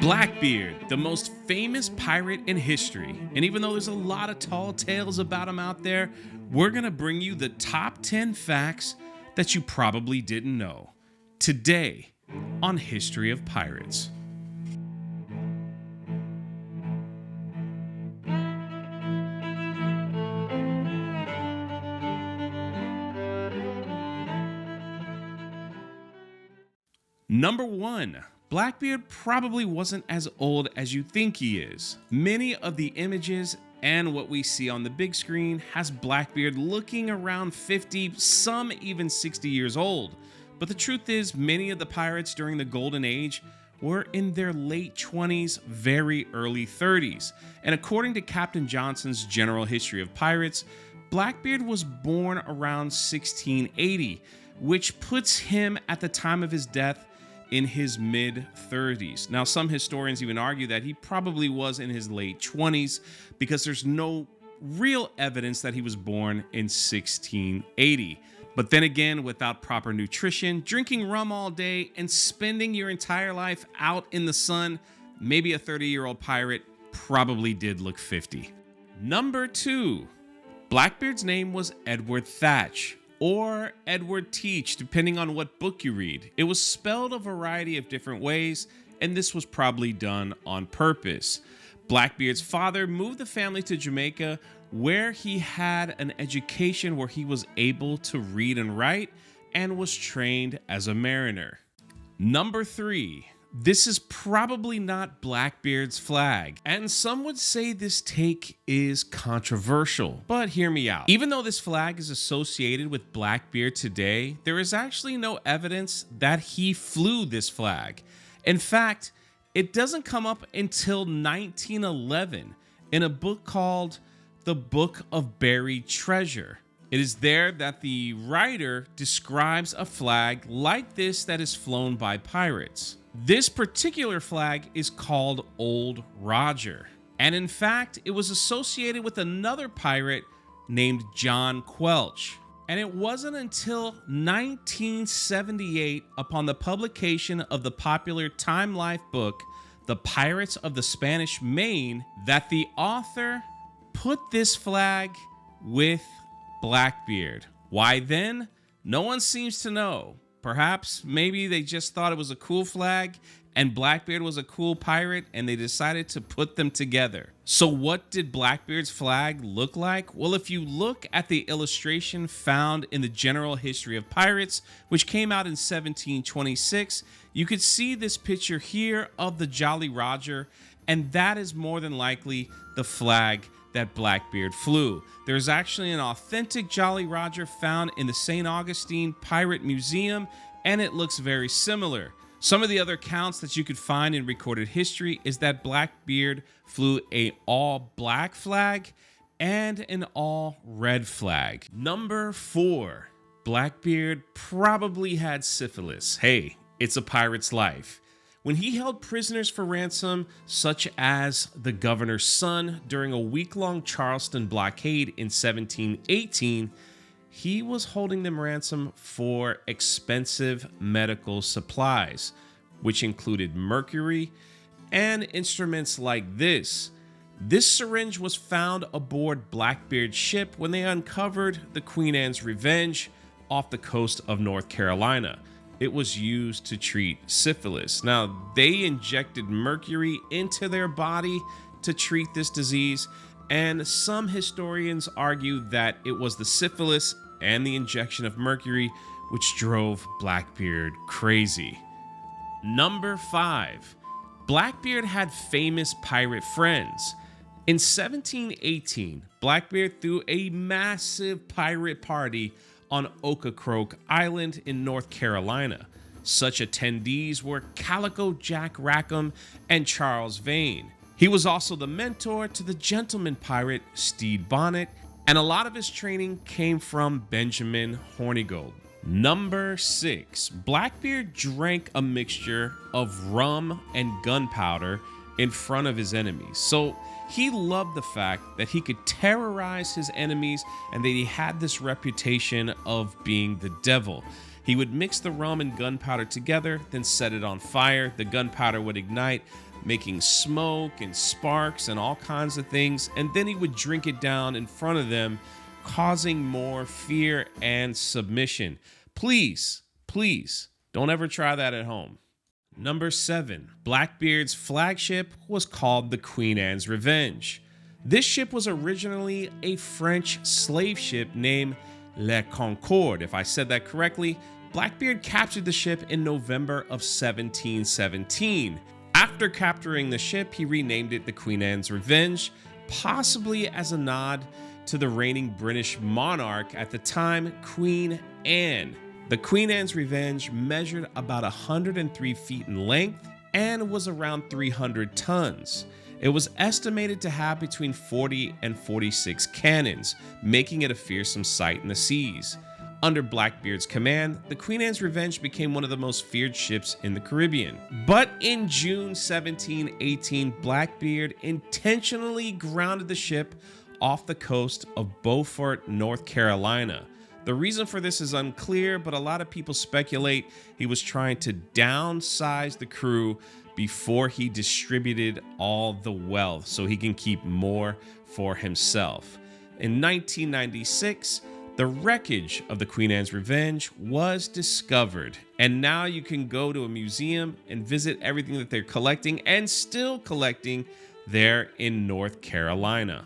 Blackbeard, the most famous pirate in history. And even though there's a lot of tall tales about him out there, we're going to bring you the top 10 facts that you probably didn't know. Today on History of Pirates. Number 1. Blackbeard probably wasn't as old as you think he is. Many of the images and what we see on the big screen has Blackbeard looking around 50, some even 60 years old. But the truth is, many of the pirates during the Golden Age were in their late 20s, very early 30s. And according to Captain Johnson's General History of Pirates, Blackbeard was born around 1680, which puts him at the time of his death in his mid-30s. Now, some historians even argue that he probably was in his late 20s because there's no real evidence that he was born in 1680. But then again, without proper nutrition, drinking rum all day, and spending your entire life out in the sun, maybe a 30-year-old pirate probably did look 50. Number 2. Blackbeard's name was Edward Thatch, or Edward Teach, depending on what book you read. It was spelled a variety of different ways, and this was probably done on purpose. Blackbeard's father moved the family to Jamaica, where he had an education where he was able to read and write and was trained as a mariner. Number 3. This is probably not Blackbeard's flag, and some would say this take is controversial, but hear me out. Even though this flag is associated with Blackbeard today, there is actually no evidence that he flew this flag. In fact, it doesn't come up until 1911 in a book called The Book of Buried Treasure. It is there that the writer describes a flag like this that is flown by pirates. This particular flag is called Old Roger, and in fact, it was associated with another pirate named John Quelch. And it wasn't until 1978, upon the publication of the popular Time Life book, The Pirates of the Spanish Main, that the author put this flag with Blackbeard. Why then? No one seems to know. Perhaps maybe they just thought it was a cool flag and Blackbeard was a cool pirate and they decided to put them together. So what did Blackbeard's flag look like? Well, if you look at the illustration found in the General History of Pirates, which came out in 1726, you could see this picture here of the Jolly Roger, and that is more than likely the flag that Blackbeard flew. There's actually an authentic Jolly Roger found in the St. Augustine Pirate Museum, and it looks very similar. Some of the other accounts that you could find in recorded history is that Blackbeard flew an all-black flag and an all-red flag. Number 4. Blackbeard probably had syphilis. Hey, it's a pirate's life. When he held prisoners for ransom, such as the governor's son during a week-long Charleston blockade in 1718, he was holding them ransom for expensive medical supplies, which included mercury and instruments like this. This syringe was found aboard Blackbeard's ship when they uncovered the Queen Anne's Revenge off the coast of North Carolina. It was used to treat syphilis. Now, they injected mercury into their body to treat this disease, and some historians argue that it was the syphilis and the injection of mercury which drove Blackbeard crazy. Number 5. Blackbeard had famous pirate friends. In 1718, Blackbeard threw a massive pirate party on Ocracoke Island in North Carolina. Such attendees were Calico Jack Rackham and Charles Vane. He was also the mentor to the gentleman pirate Stede Bonnet, and a lot of his training came from Benjamin Hornigold. Number 6. Blackbeard drank a mixture of rum and gunpowder in front of his enemies. So he loved the fact that he could terrorize his enemies and that he had this reputation of being the devil. He would mix the rum and gunpowder together, then set it on fire. The gunpowder would ignite, making smoke and sparks and all kinds of things, and then he would drink it down in front of them, causing more fear and submission. Please, please, don't ever try that at home. Number 7, Blackbeard's flagship was called the Queen Anne's Revenge. This ship was originally a French slave ship named Le Concorde. If I said that correctly, Blackbeard captured the ship in November of 1717. After capturing the ship, he renamed it the Queen Anne's Revenge, possibly as a nod to the reigning British monarch at the time, Queen Anne. The Queen Anne's Revenge measured about 103 feet in length and was around 300 tons. It was estimated to have between 40 and 46 cannons, making it a fearsome sight in the seas. Under Blackbeard's command, the Queen Anne's Revenge became one of the most feared ships in the Caribbean. But in June 1718, Blackbeard intentionally grounded the ship off the coast of Beaufort, North Carolina. The reason for this is unclear, but a lot of people speculate he was trying to downsize the crew before he distributed all the wealth so he can keep more for himself. In 1996, the wreckage of the Queen Anne's Revenge was discovered, and now you can go to a museum and visit everything that they're collecting and still collecting there in North Carolina.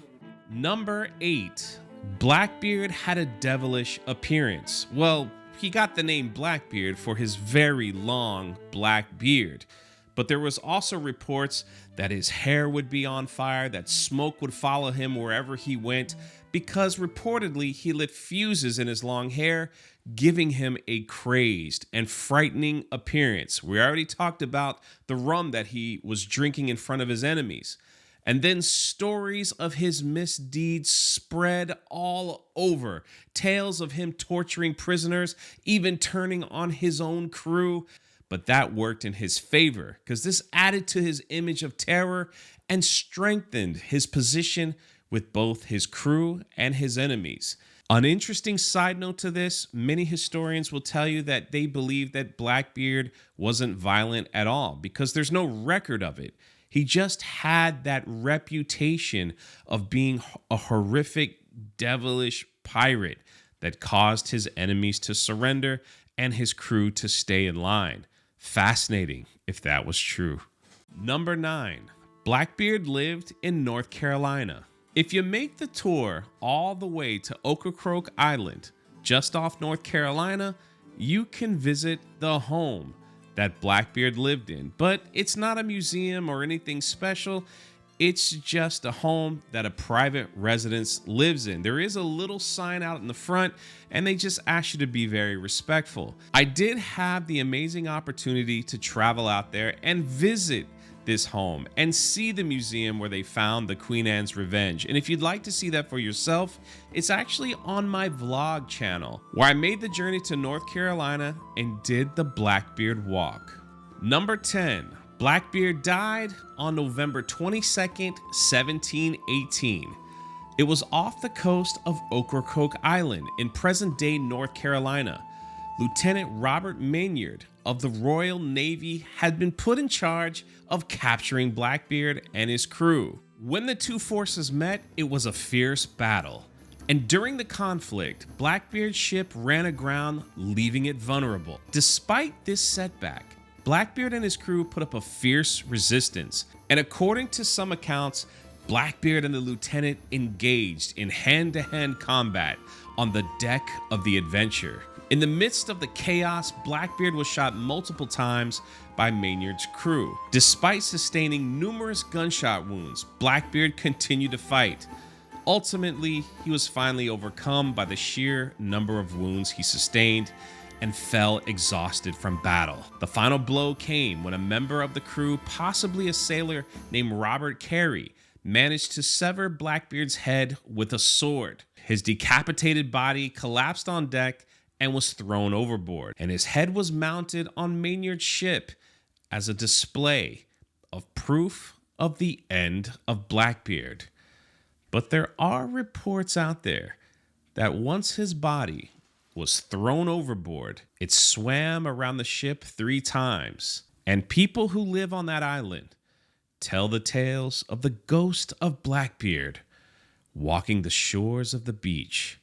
Number 8, Blackbeard had a devilish appearance. Well, he got the name Blackbeard for his very long black beard. But there was also reports that his hair would be on fire, that smoke would follow him wherever he went, because reportedly he lit fuses in his long hair, giving him a crazed and frightening appearance. We already talked about the rum that he was drinking in front of his enemies. And then stories of his misdeeds spread all over. Tales of him torturing prisoners, even turning on his own crew. But that worked in his favor because this added to his image of terror and strengthened his position with both his crew and his enemies. An interesting side note to this, many historians will tell you that they believe that Blackbeard wasn't violent at all because there's no record of it. He just had that reputation of being a horrific, devilish pirate that caused his enemies to surrender and his crew to stay in line. Fascinating if that was true. Number 9, Blackbeard lived in North Carolina. If you make the tour all the way to Ocracoke Island, just off North Carolina, you can visit the home that Blackbeard lived in. But it's not a museum or anything special. It's just a home that a private residence lives in. There is a little sign out in the front, and they just ask you to be very respectful. I did have the amazing opportunity to travel out there and visit this home and see the museum where they found the Queen Anne's Revenge. And if you'd like to see that for yourself, it's actually on my vlog channel where I made the journey to North Carolina and did the Blackbeard Walk. Number 10, Blackbeard died on November 22nd, 1718. It was off the coast of Ocracoke Island in present-day North Carolina. Lieutenant Robert Maynard of the Royal Navy had been put in charge of capturing Blackbeard and his crew. When the two forces met, it was a fierce battle. And during the conflict, Blackbeard's ship ran aground, leaving it vulnerable. Despite this setback, Blackbeard and his crew put up a fierce resistance. And according to some accounts, Blackbeard and the lieutenant engaged in hand-to-hand combat on the deck of the Adventure. In the midst of the chaos, Blackbeard was shot multiple times by Maynard's crew. Despite sustaining numerous gunshot wounds, Blackbeard continued to fight. Ultimately, he was finally overcome by the sheer number of wounds he sustained and fell exhausted from battle. The final blow came when a member of the crew, possibly a sailor named Robert Carey, managed to sever Blackbeard's head with a sword. His decapitated body collapsed on deck and was thrown overboard, and his head was mounted on Maynard's ship as a display of proof of the end of Blackbeard. But there are reports out there that once his body was thrown overboard. It swam around the ship 3 times. And people who live on that island tell the tales of the ghost of Blackbeard walking the shores of the beach.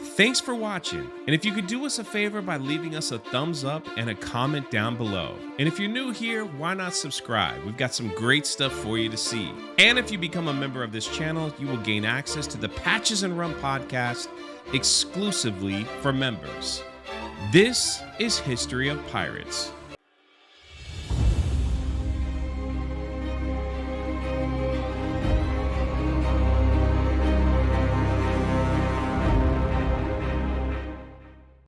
Thanks for watching, and if you could do us a favor by leaving us a thumbs up and a comment down below. And if you're new here, why not subscribe? We've got some great stuff for you to see. And if you become a member of this channel, you will gain access to the Patches and Rum podcast exclusively for members. This is History of Pirates.